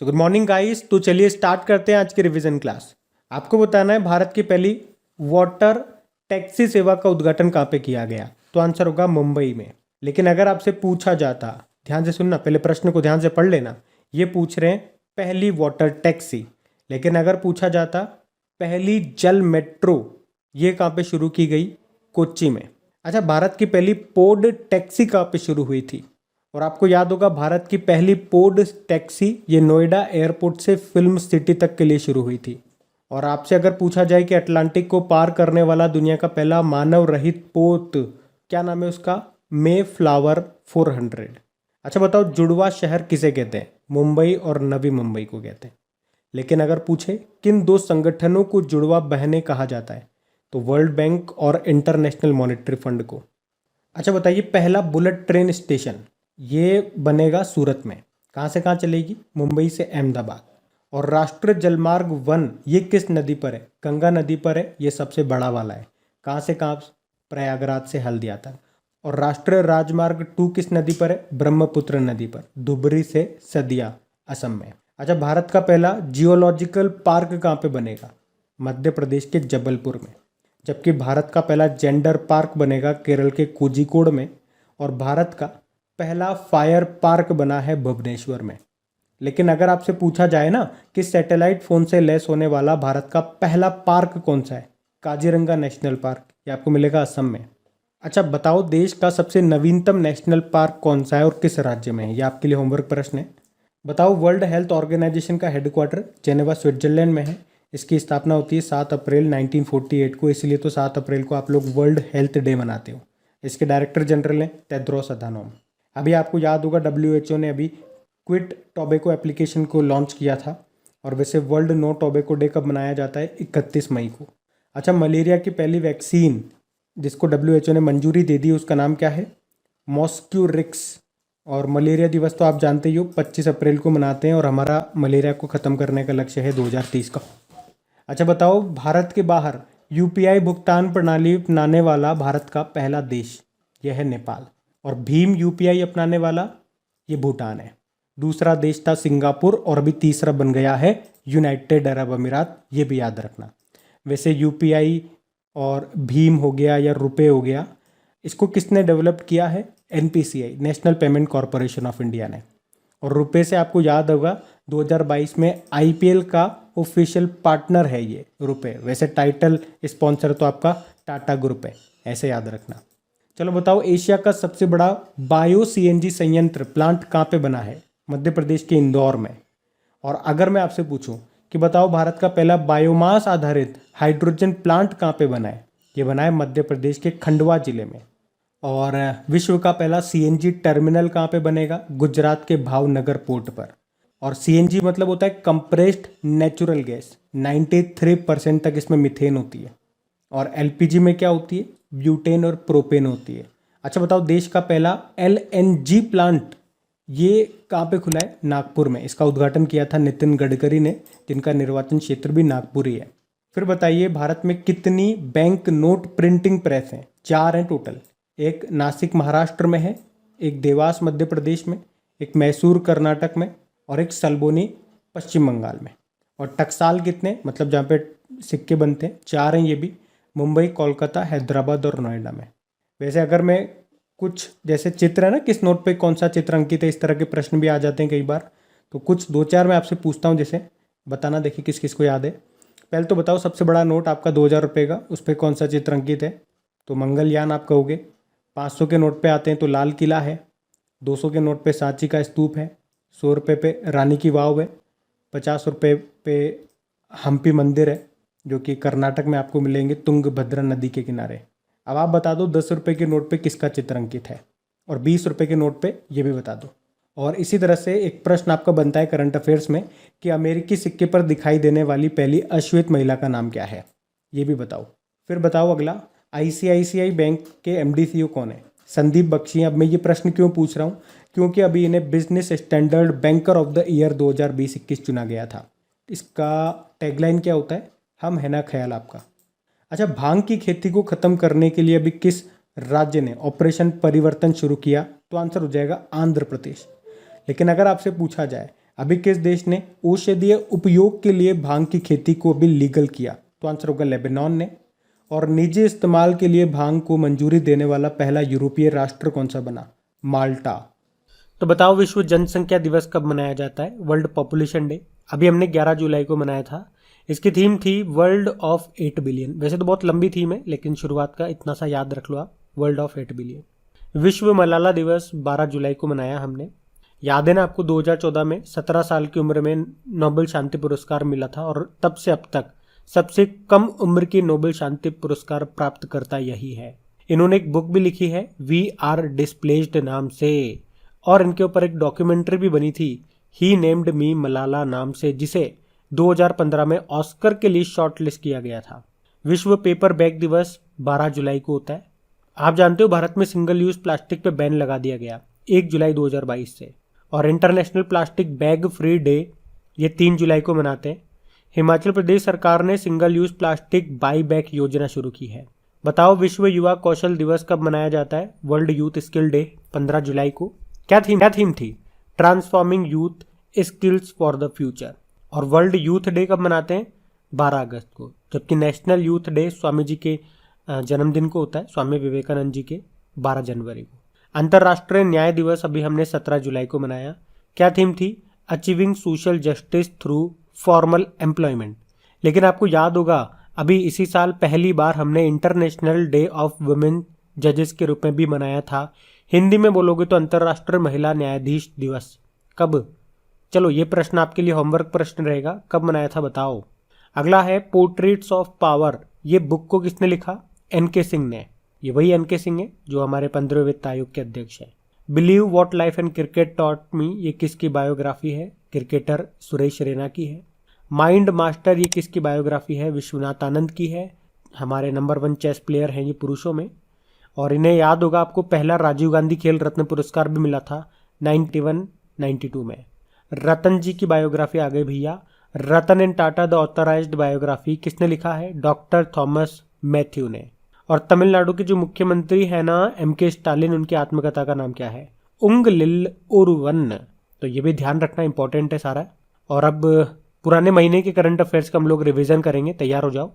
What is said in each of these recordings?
So good morning guys. तो चलिए start करते हैं आज की रिवीजन क्लास। आपको बताना है भारत की पहली वाटर टैक्सी सेवा का उद्घाटन कहाँ पे किया गया। तो आंसर होगा मुंबई में। लेकिन अगर आपसे पूछा जाता, ध्यान से सुनना, पहले प्रश्न को ध्यान से पढ़ लेना। ये पूछ रहे हैं पहली वाटर टैक्सी, लेकिन अगर पूछा जाता पहली जल मेट्रो, ये कहाँ पे शुरू की गई? कोच्चि में। अच्छा, भारत की पहली पोड टैक्सी कहाँ पे शुरू हुई थी? और आपको याद होगा भारत की पहली पोड टैक्सी ये नोएडा एयरपोर्ट से फिल्म सिटी तक के लिए शुरू हुई थी। और आपसे अगर पूछा जाए कि अटलांटिक को पार करने वाला दुनिया का पहला मानव रहित पोत, क्या नाम है उसका? मे फ्लावर 400। अच्छा बताओ, जुड़वा शहर किसे कहते हैं? मुंबई और नवी मुंबई को कहते हैं। लेकिन अगर पूछे किन दो संगठनों को जुड़वा बहनें कहा जाता है, तो वर्ल्ड बैंक और इंटरनेशनल मॉनेटरी फंड को। अच्छा बताइए, पहला बुलेट ट्रेन स्टेशन ये बनेगा सूरत में। कहाँ से कहाँ चलेगी? मुंबई से अहमदाबाद। और राष्ट्रीय जलमार्ग 1 ये किस नदी पर है? गंगा नदी पर है। ये सबसे बड़ा वाला है। कहाँ से कहाँ? प्रयागराज से हल्दिया तक। और राष्ट्रीय राजमार्ग 2 किस नदी पर है? ब्रह्मपुत्र नदी पर, धुबरी से सदिया, असम में। अच्छा, भारत का पहला जियोलॉजिकल पार्क कहाँ पे बनेगा? मध्य प्रदेश के जबलपुर में। जबकि भारत का पहला जेंडर पार्क बनेगा केरल के कोझिकोड में। और भारत का पहला फायर पार्क बना है भुवनेश्वर में। लेकिन अगर आपसे पूछा जाए ना कि सैटेलाइट फोन से लैस होने वाला भारत का पहला पार्क कौन सा है? Kaziranga national park. ये आपको मिलेगा असम में। अच्छा बताओ, देश का सबसे नवीनतम नेशनल पार्क कौन सा है और किस राज्य में है? ये आपके लिए होमवर्क प्रश्न है। बताओ, वर्ल्ड हेल्थ ऑर्गेनाइजेशन का हेडक्वार्टर जेनेवा स्विट्जरलैंड में है। इसकी स्थापना होती है 7 अप्रैल 1948 को, इसलिए तो 7 अप्रैल को आप लोग वर्ल्ड हेल्थ डे मनाते हो। इसके डायरेक्टर जनरल हैं टेड्रोस अधानोम। अभी आपको याद होगा WHO ने अभी क्विट टोबैको एप्लीकेशन को लॉन्च किया था। और वैसे वर्ल्ड नो टोबैको डे कब मनाया जाता है? 31 मई को। अच्छा, मलेरिया की पहली वैक्सीन जिसको WHO ने मंजूरी दे दी, उसका नाम क्या है? मॉस्क्यूरिक्स। और मलेरिया दिवस तो आप जानते ही हो, 25 अप्रैल को मनाते हैं। और हमारा मलेरिया को ख़त्म करने का लक्ष्य है 2030 का। अच्छा बताओ, भारत के बाहर UPI भुगतान प्रणाली अपनाने वाला भारत का पहला देश यह है नेपाल। और भीम UPI अपनाने वाला ये भूटान है। दूसरा देश था सिंगापुर। और अभी तीसरा बन गया है यूनाइटेड अरब अमीरात। ये भी याद रखना। वैसे UPI और भीम हो गया या रुपए हो गया, इसको किसने डेवलप किया है? NPCI, national payment corporation of India ने। और रुपए से आपको याद होगा 2022 में IPL का ऑफिशियल पार्टनर है ये रुपए। वैसे टाइटल स्पॉन्सर तो आपका टाटा ग्रुप है, ऐसे याद रखना। चलो बताओ, एशिया का सबसे बड़ा बायो CNG संयंत्र प्लांट कहाँ पे बना है? मध्य प्रदेश के इंदौर में। और अगर मैं आपसे पूछूं कि बताओ, भारत का पहला बायोमास आधारित हाइड्रोजन प्लांट कहाँ पे बना है? ये बना है मध्य प्रदेश के खंडवा जिले में। और विश्व का पहला CNG टर्मिनल कहाँ पे बनेगा? गुजरात के भावनगर पोर्ट पर। और CNG मतलब होता है कंप्रेस्ड नेचुरल गैस। 93% तक इसमें मिथेन होती है। और LPG में क्या होती है? ब्यूटेन और प्रोपेन होती है। अच्छा बताओ, देश का पहला LNG प्लांट ये कहाँ पे खुला है? नागपुर में। इसका उद्घाटन किया था नितिन गडकरी ने, जिनका निर्वाचन क्षेत्र भी नागपुर ही है। फिर बताइए, भारत में कितनी बैंक नोट प्रिंटिंग प्रेस हैं? 4 हैं टोटल। एक नासिक महाराष्ट्र में है, एक देवास मध्य प्रदेश में, एक मैसूर कर्नाटक में, और एक सल्बोनी पश्चिम बंगाल में। और टकसाल कितने, मतलब जहाँ पे सिक्के बनते हैं, 4 हैं ये भी। मुंबई, कोलकाता, हैदराबाद और नोएडा में। वैसे अगर मैं कुछ जैसे चित्र है ना, किस नोट पे कौन सा चित्र अंकित है, इस तरह के प्रश्न भी आ जाते हैं कई बार। तो कुछ 2-4 मैं आपसे पूछता हूँ, जैसे बताना, देखिए किस किस को याद है। पहले तो बताओ, सबसे बड़ा नोट आपका 2000 रुपये का, उस पर कौन सा चित्र अंकित है? तो मंगलयान आप कहोगे। 500 के नोट पे आते हैं तो लाल किला है। 200 के नोट पे सांची का स्तूप है। 100 रुपये पे रानी की वाव है। 50 रुपये पे हम्पी मंदिर है, जो कि कर्नाटक में आपको मिलेंगे तुंगभद्रा नदी के किनारे। अब आप बता दो 10 रुपये के नोट पे किसका चित्र अंकित है, और 20 रुपये के नोट पे ये भी बता दो। और इसी तरह से एक प्रश्न आपका बनता है करंट अफेयर्स में कि अमेरिकी सिक्के पर दिखाई देने वाली पहली अश्वेत महिला का नाम क्या है? ये भी बताओ। फिर बताओ अगला, ICICI बैंक के MD CEO कौन है? संदीप बख्शी। अब मैं ये प्रश्न क्यों पूछ रहा हूँ? क्योंकि अभी इन्हें business standard banker of the year 2020-21 चुना गया था। इसका टैगलाइन क्या होता है? हम है ना ख्याल आपका। अच्छा, भांग की खेती को खत्म करने के लिए अभी किस राज्य ने ऑपरेशन परिवर्तन शुरू किया? तो आंसर हो जाएगा आंध्र प्रदेश। लेकिन अगर आपसे पूछा जाए अभी किस देश ने औषधीय उपयोग के लिए भांग की खेती को अभी लीगल किया? तो आंसर होगा लेबनान ने। और निजी इस्तेमाल के लिए भांग को मंजूरी देने वाला पहला यूरोपीय राष्ट्र कौन सा बना? माल्टा। तो बताओ विश्व जनसंख्या दिवस कब मनाया जाता है? World population day. अभी हमने 11 जुलाई को मनाया था। इसकी थीम थी वर्ल्ड ऑफ 8 बिलियन। वैसे तो बहुत लंबी थीम है, लेकिन शुरुआत का इतना सा याद रख लो आप, वर्ल्ड ऑफ 8 बिलियन। विश्व मलाला दिवस 12 जुलाई को मनाया हमने। याद है ना आपको, 2014 में 17 साल की उम्र में नोबेल शांति पुरस्कार मिला था, और तब से अब तक सबसे कम उम्र की नोबेल शांति पुरस्कार प्राप्त करता यही है। इन्होंने एक बुक भी लिखी है वी आर डिस्प्लेस्ड नाम से, और इनके ऊपर एक डॉक्यूमेंट्री भी बनी थी ही नेम्ड मी मलाला नाम से, जिसे 2015 में ऑस्कर के लिए शॉर्टलिस्ट किया गया था। विश्व पेपर बैग दिवस 12 जुलाई को होता है। आप जानते हो भारत में सिंगल यूज प्लास्टिक पे बैन लगा दिया गया 1 जुलाई 2022 से। और international plastic bag free day ये 3 जुलाई को मनाते हैं। हिमाचल प्रदेश सरकार ने single use plastic by back योजना शुरू की है। बताओ विश्व युवा कौशल दिवस कब मनाया जाता है? वर्ल्ड यूथ स्किल डे 15 जुलाई को। क्या थीम थी? Transforming youth skills for the future. और वर्ल्ड यूथ डे कब मनाते हैं? 12 अगस्त को। जबकि national youth day Swami ji के जन्मदिन को होता है, स्वामी विवेकानंद जी के 12 जनवरी को। अंतर्राष्ट्रीय न्याय दिवस अभी हमने 17 जुलाई को मनाया। क्या थीम थी? Achieving social justice through formal employment. लेकिन आपको याद होगा अभी इसी साल पहली बार हमने इंटरनेशनल डे ऑफ वुमेन जजेस के रूप में भी मनाया था। हिंदी में बोलोगे तो अंतर्राष्ट्रीय महिला न्यायाधीश दिवस। कब? चलो ये प्रश्न आपके लिए होमवर्क प्रश्न रहेगा, कब मनाया था बताओ। अगला है पोर्ट्रेट्स ऑफ पावर। ये बुक को किसने लिखा? एन.के. सिंह ने। ये वही एन.के. सिंह है जो हमारे 15वें वित्त आयोग के अध्यक्ष हैं। Believe what life and cricket taught me, ये किसकी बायोग्राफी है? क्रिकेटर सुरेश रैना की है। माइंड मास्टर, ये किसकी बायोग्राफी है? विश्वनाथ आनंद की है। हमारे नंबर 1 चेस प्लेयर हैं ये पुरुषों में। और इन्हें याद होगा आपको, पहला राजीव गांधी खेल रत्न पुरस्कार भी मिला था 91-92 में। रतन जी की बायोग्राफी आ गई भैया। Ratan and Tata the authorised biography किसने लिखा है? डॉक्टर थॉमस मैथ्यू ने। और तमिलनाडु के जो मुख्यमंत्री है ना M.K. स्टालिन, उनकी आत्मकथा का नाम क्या है? उंग लिल ओरुवन। तो ये भी ध्यान रखना, इंपॉर्टेंट है सारा। और अब पुराने महीने के करंट अफेयर्स का हम लोग रिवीजन करेंगे, तैयार हो जाओ।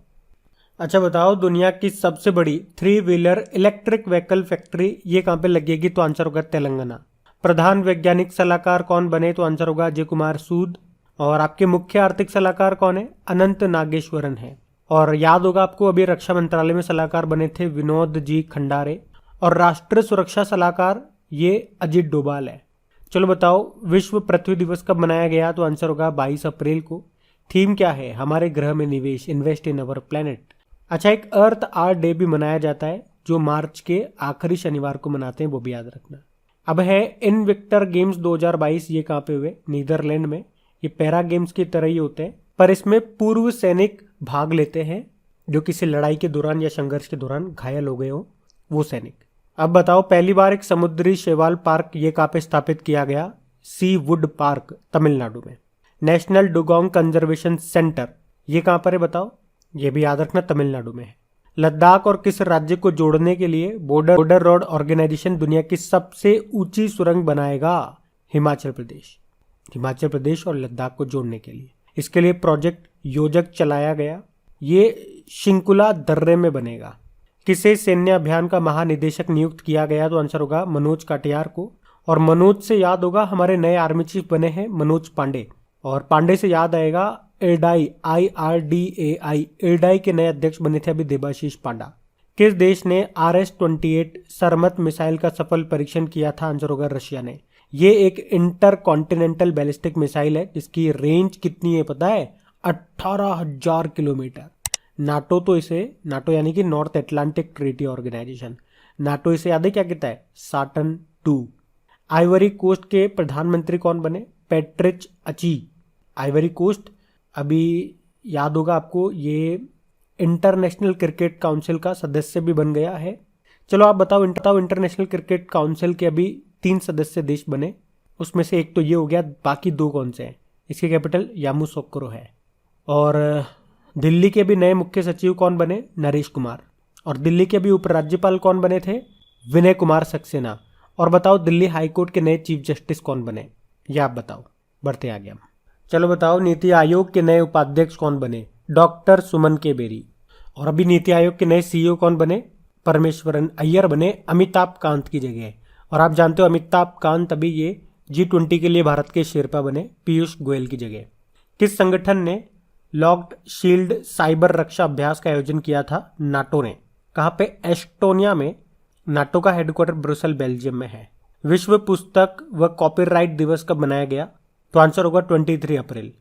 अच्छा बताओ, दुनिया की सबसे बड़ी 3 व्हीलर इलेक्ट्रिक व्हीकल फैक्ट्री ये कहाँ पे लगेगी? तो आंसर होगा तेलंगाना। प्रधान वैज्ञानिक सलाहकार कौन बने? तो आंसर होगा अजय कुमार सूद। और आपके मुख्य आर्थिक सलाहकार कौन है? अनंत नागेश्वरन है। और याद होगा आपको, अभी रक्षा मंत्रालय में सलाहकार बने थे विनोद जी खंडारे। और राष्ट्रीय सुरक्षा सलाहकार ये अजित डोभाल है। चलो बताओ, विश्व पृथ्वी दिवस कब मनाया गया? तो आंसर होगा 22 अप्रैल को। थीम क्या है? हमारे ग्रह में निवेश, इन्वेस्ट इन अवर प्लेनेट। अच्छा, एक अर्थ आवर डे भी मनाया जाता है जो मार्च के आखिरी शनिवार को मनाते हैं, वो भी याद रखना। अब है इनविक्टर गेम्स 2022। ये कहाँ पे हुए? नीदरलैंड में। ये पैरा गेम्स की तरह ही होते हैं, पर इसमें पूर्व सैनिक भाग लेते हैं जो किसी लड़ाई के दौरान या संघर्ष के दौरान घायल हो गए हो, वो सैनिक। अब बताओ, पहली बार एक समुद्री शैवाल पार्क ये कहाँ पे स्थापित किया गया? सी वुड पार्क, तमिलनाडु में। नेशनल डुगोंग कंजर्वेशन सेंटर ये कहाँ पर है बताओ? ये भी याद रखना, तमिलनाडु में है। लद्दाख और किस राज्य को जोड़ने के लिए बॉर्डर रोड ऑर्गेनाइजेशन दुनिया की सबसे ऊंची सुरंग बनाएगा? हिमाचल प्रदेश। हिमाचल प्रदेश और लद्दाख को जोड़ने के लिए इसके लिए प्रोजेक्ट योजक चलाया गया। ये शिंकुला दर्रे में बनेगा। किसे सैन्य अभियान का महानिदेशक नियुक्त किया गया? तो आंसर होगा मनोज काटियार को। और मनोज से याद होगा हमारे नए आर्मी चीफ बने हैं मनोज पांडे। और पांडे से याद आएगा एडाई, IRDAI, एडाई के नए अध्यक्ष बने थे अभी देबाशीष पांडा। किस देश ने RS-28 सरमत मिसाइल का सफल परीक्षण किया था? आंसर होगा रशिया ने। ये एक इंटर कॉन्टिनेंटल बैलिस्टिक मिसाइल है जिसकी रेंज कितनी है पता है? 18,000 किलोमीटर। नाटो यानी कि North Atlantic Treaty Organisation, NATO इसे याद है क्या कहता है? साटन 2। आइवरी कोस्ट के प्रधानमंत्री कौन बने? पैट्रिच अची। आइवरी कोस्ट अभी याद होगा आपको, ये इंटरनेशनल क्रिकेट काउंसिल का सदस्य भी बन गया है। चलो आप बताओ, इंटरनेशनल क्रिकेट काउंसिल के अभी 3 सदस्य देश बने, उसमें से एक तो ये हो गया, बाकी 2 कौन से हैं? इसकी कैपिटल यामूसोक्रो है। और दिल्ली के भी नए मुख्य सचिव कौन बने? नरेश कुमार। और दिल्ली के भी उपराज्यपाल कौन बने थे? विनय कुमार सक्सेना। और बताओ दिल्ली हाईकोर्ट के नए चीफ जस्टिस कौन बने? ये आप बताओ। बढ़ते आगे हम। चलो बताओ, नीति आयोग के नए उपाध्यक्ष कौन बने? डॉक्टर सुमन के बेरी। और अभी नीति आयोग के नए सीईओ कौन बने? परमेश्वरन अय्यर बने अमिताभ कांत की जगह। और आप जानते हो अमिताभ कांत अभी ये G20 के लिए भारत के शेरपा बने पीयूष गोयल की जगह। किस संगठन ने लॉक्ड शील्ड साइबर रक्षा अभ्यास का आयोजन किया था? नाटो ने। कहाँ पे? एस्टोनिया में। नाटो का हेडक्वार्टर ब्रुसेल बेल्जियम में है। विश्व पुस्तक व कॉपीराइट दिवस कब मनाया गया? तो आंसर होगा 23 अप्रैल।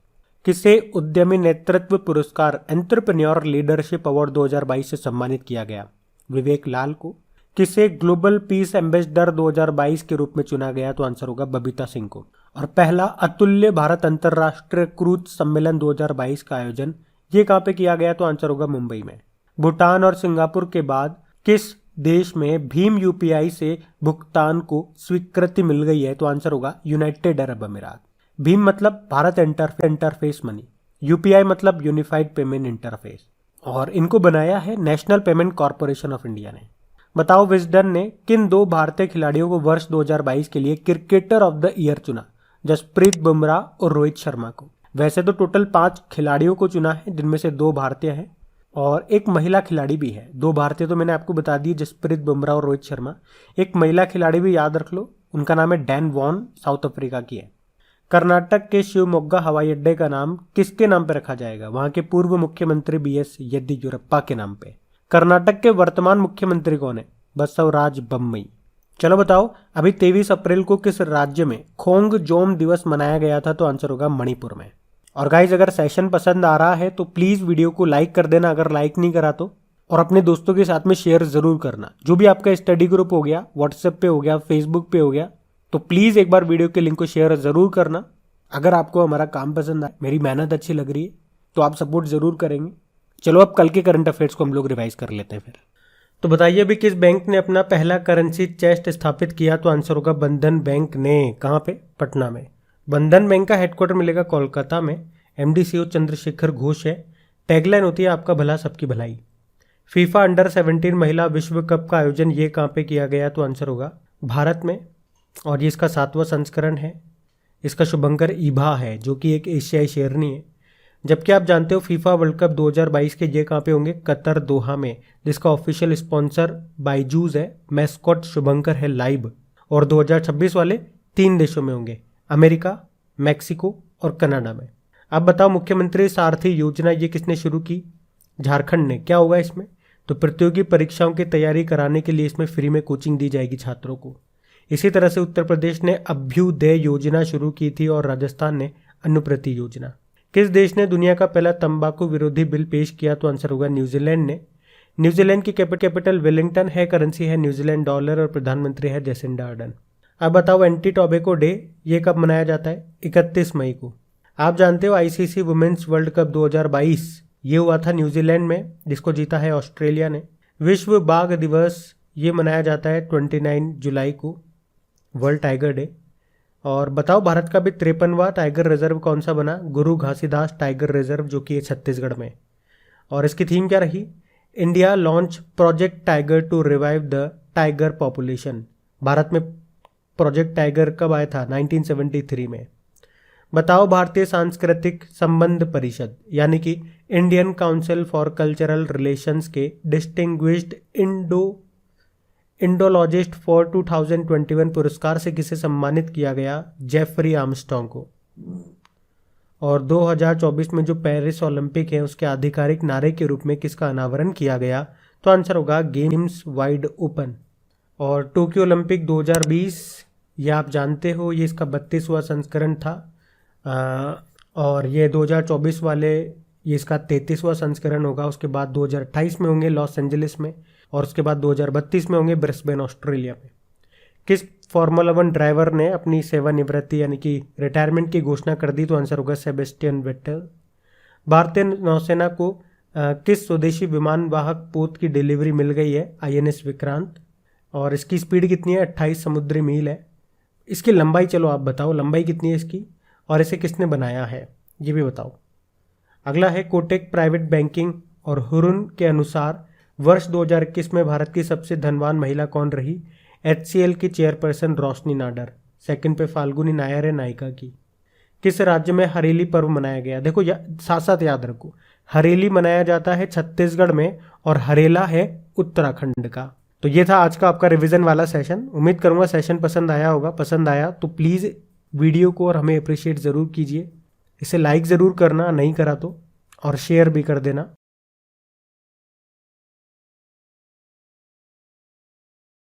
किसे उद्यमी नेतृत्व पुरस्कार एंटरप्रेन्योर लीडरशिप अवार्ड 2022 से सम्मानित किया गया? विवेक लाल को। किसे ग्लोबल पीस एम्बेसडर 2022 के रूप में चुना गया? तो आंसर होगा बबीता सिंह को। और पहला अतुल्य भारत अंतर्राष्ट्रीय क्रूज सम्मेलन 2022 का आयोजन ये कहाँ पे किया गया? तो आंसर होगा मुंबई में। भूटान और सिंगापुर के बाद किस देश में भीम यूपीआई से भुगतान को स्वीकृति मिल गई है? तो आंसर होगा यूनाइटेड अरब अमीरात। भीम मतलब भारत इंटरफेस मनी, यूपीआई मतलब यूनिफाइड पेमेंट इंटरफेस, और इनको बनाया है national payment corporation of India ने। बताओ, विजडन ने किन 2 भारतीय खिलाड़ियों को वर्ष 2022 के लिए क्रिकेटर ऑफ द ईयर चुना? जसप्रीत बुमराह और रोहित शर्मा को। वैसे तो टोटल 5 खिलाड़ियों को चुना है, जिनमें से 2 भारतीय हैं और एक महिला खिलाड़ी भी है। 2 भारतीय तो मैंने आपको बता दी, जसप्रीत बुमराह और रोहित शर्मा। एक महिला खिलाड़ी भी याद रख लो, उनका नाम है डैन वॉन, साउथ अफ्रीका की है। कर्नाटक के शिवमोग्गा हवाई अड्डे का नाम किसके नाम पर रखा जाएगा? वहां के पूर्व मुख्यमंत्री BS येदियुरप्पा के नाम पे। कर्नाटक के वर्तमान मुख्यमंत्री कौन है? बसवराज बम्मई। चलो बताओ, अभी 23 अप्रैल को किस राज्य में खोंगजोम दिवस मनाया गया था? तो आंसर होगा मणिपुर में। और गाइज, अगर सेशन पसंद आ रहा है तो प्लीज वीडियो को लाइक कर देना अगर लाइक नहीं करा तो, और अपने दोस्तों के साथ में शेयर जरूर करना। जो भी आपका स्टडी ग्रुप हो गया, व्हाट्सएप पे हो गया, फेसबुक पे हो गया, तो प्लीज एक बार वीडियो के लिंक को शेयर जरूर करना। अगर आपको हमारा काम पसंद आए, मेरी मेहनत अच्छी लग रही है, तो आप सपोर्ट जरूर करेंगे। चलो अब कल के करंट अफेयर्स को हम लोग रिवाइज कर लेते हैं फिर। तो बताइए, अभी किस बैंक ने अपना पहला करेंसी चेस्ट स्थापित किया? तो आंसर होगा बंधन बैंक ने। कहाँ पे? पटना में। बंधन बैंक का हेडक्वार्टर मिलेगा कोलकाता में। MD CEO चंद्रशेखर घोष है। टैगलाइन होती है आपका भला सबकी भलाई। फीफा अंडर 17 महिला विश्व कप का आयोजन ये कहाँ पे किया गया? तो आंसर होगा भारत में, और ये इसका 7वां संस्करण है। इसका शुभंकर ईभा है, जो कि एक एशियाई शेरनी है। जबकि आप जानते हो फीफा वर्ल्ड कप 2022 के ये कहाँ पे होंगे? कतर, दोहा में, जिसका ऑफिशियल स्पॉन्सर बाइजूस है। मैस्कॉट शुभंकर है लाइव। और 2026 वाले 3 देशों में होंगे, अमेरिका, मैक्सिको और कनाडा में। अब बताओ, मुख्यमंत्री सारथी योजना ये किसने शुरू की? झारखंड ने। क्या होगा इसमें? तो प्रतियोगी परीक्षाओं की तैयारी कराने के लिए इसमें फ्री में कोचिंग दी जाएगी छात्रों को। इसी तरह से उत्तर प्रदेश ने अभ्युदय योजना शुरू की थी और राजस्थान ने अनुप्रति योजना। किस देश ने दुनिया का पहला तंबाकू विरोधी बिल पेश किया? तो आंसर होगा न्यूजीलैंड ने। न्यूजीलैंड की कैपिटल वेलिंगटन है, करेंसी है न्यूजीलैंड डॉलर और प्रधानमंत्री है जेसिंडा अर्डन। अब बताओ, एंटी टोबैको डे ये कब मनाया जाता है? 31 मई को। आप जानते हो ICC वुमेन्स वर्ल्ड कप 2022 ये हुआ था न्यूजीलैंड में, जिसको जीता है ऑस्ट्रेलिया ने। विश्व बाघ दिवस ये मनाया जाता है 29 जुलाई को, वर्ल्ड टाइगर डे। और बताओ, भारत का भी 53वां टाइगर रिजर्व कौन सा बना? गुरु घासीदास टाइगर रिजर्व, जो कि छत्तीसगढ़ में। और इसकी थीम क्या रही? India launch Project Tiger to revive the tiger population. Bharat में प्रोजेक्ट टाइगर कब आया था? 1973 में। बताओ, भारतीय सांस्कृतिक संबंध परिषद यानी कि Indian council for cultural relations के डिस्टिंग्विश्ड इंडोलॉजिस्ट फॉर 2021 पुरस्कार से किसे सम्मानित किया गया? जेफरी आर्मस्ट्रॉन्ग को। और 2024 में जो पेरिस ओलंपिक है उसके आधिकारिक नारे के रूप में किसका अनावरण किया गया? तो आंसर होगा गेम्स वाइड ओपन। और टोक्यो ओलंपिक 2020 ये आप जानते हो, ये इसका 32वां संस्करण था। और ये 2024 वाले ये इसका 33वां संस्करण होगा। उसके बाद 2028 में होंगे लॉस एंजलिस में, और उसके बाद 2032 में होंगे ब्रिस्बेन ऑस्ट्रेलिया में। किस फॉर्मूला 1 ड्राइवर ने अपनी सेवानिवृत्ति यानी कि रिटायरमेंट की घोषणा कर दी? तो आंसर होगा सेबेस्टियन वेटेल। भारतीय नौसेना को किस स्वदेशी विमान वाहक पोत की डिलीवरी मिल गई है? INS विक्रांत। और इसकी स्पीड कितनी है? 28 समुद्री मील है। इसकी लंबाई चलो आप बताओ, लंबाई कितनी है इसकी, और इसे किसने बनाया है ये भी बताओ। अगला है कोटेक प्राइवेट बैंकिंग और हुरुन के अनुसार वर्ष 2021 में भारत की सबसे धनवान महिला कौन रही? HCL की चेयरपर्सन रोशनी नाडर। सेकंड पे फाल्गुनी नायर है नायिका की। किस राज्य में हरेली पर्व मनाया गया? देखो साथ साथ याद रखो, हरेली मनाया जाता है छत्तीसगढ़ में और हरेला है उत्तराखंड का। तो ये था आज का आपका रिवीजन वाला सेशन। उम्मीद करूंगा सेशन पसंद आया होगा। पसंद आया तो प्लीज़ वीडियो को और हमें अप्रिशिएट ज़रूर कीजिए। इसे लाइक ज़रूर करना नहीं करा तो, और शेयर भी कर देना।